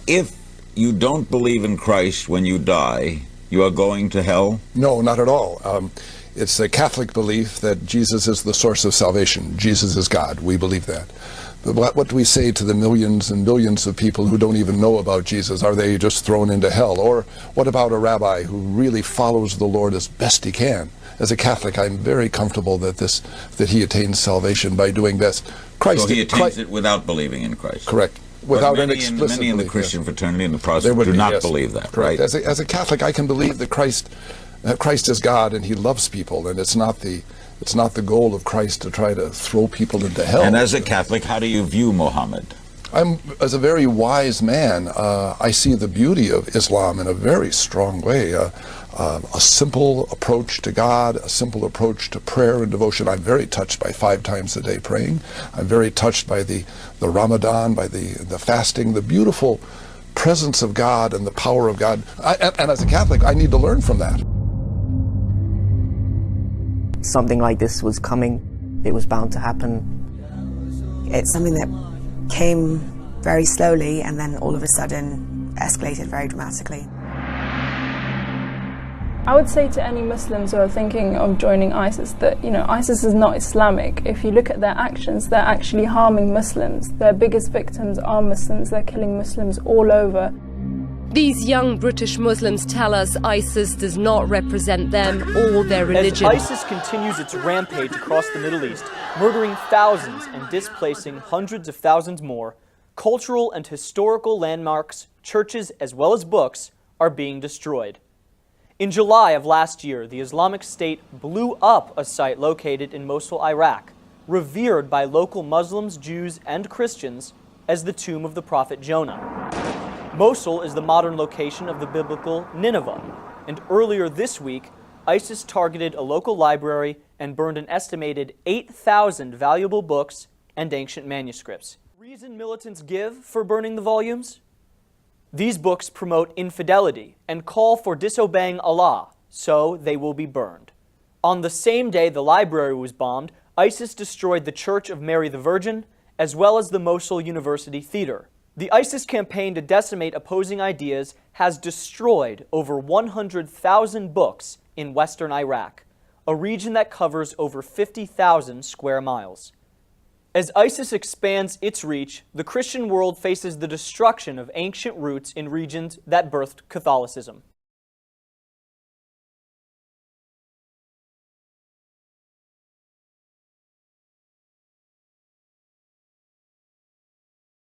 if you don't believe in Christ when you die, you are going to hell? No, not at all. It's a Catholic belief that Jesus is the source of salvation. Jesus is God. We believe that. But what do we say to the millions and billions of people who don't even know about Jesus? Are they just thrown into hell? Or what about a rabbi who really follows the Lord as best he can? As a Catholic, I'm very comfortable that he attains salvation by doing best. So he attains it without believing in Christ? Correct. Without an explicit many in the belief, Christian yes. fraternity and the Protestant do not believe that, correct. right? As a Catholic, I can believe that Christ is God and he loves people, and it's not the goal of Christ to try to throw people into hell. And as a Catholic, how do you view Muhammad? As a very wise man, I see the beauty of Islam in a very strong way. A simple approach to God, a simple approach to prayer and devotion. I'm very touched by 5 times a day praying. I'm very touched by the Ramadan, by the fasting, the beautiful presence of God and the power of God. And as a Catholic, I need to learn from that. Something like this was coming. It was bound to happen. It's something that came very slowly and then all of a sudden escalated very dramatically. I would say to any Muslims who are thinking of joining ISIS that, ISIS is not Islamic. If you look at their actions, they're actually harming Muslims. Their biggest victims are Muslims. They're killing Muslims all over. These young British Muslims tell us ISIS does not represent them or their religion. As ISIS continues its rampage across the Middle East, murdering thousands and displacing hundreds of thousands more, cultural and historical landmarks, churches, as well as books are being destroyed. In July of last year, the Islamic State blew up a site located in Mosul, Iraq, revered by local Muslims, Jews, and Christians as the tomb of the prophet Jonah. Mosul is the modern location of the biblical Nineveh, and earlier this week, ISIS targeted a local library and burned an estimated 8,000 valuable books and ancient manuscripts. Reason militants give for burning the volumes? These books promote infidelity and call for disobeying Allah, so they will be burned. On the same day the library was bombed, ISIS destroyed the Church of Mary the Virgin, as well as the Mosul University Theater. The ISIS campaign to decimate opposing ideas has destroyed over 100,000 books in western Iraq, a region that covers over 50,000 square miles. As ISIS expands its reach, the Christian world faces the destruction of ancient roots in regions that birthed Catholicism.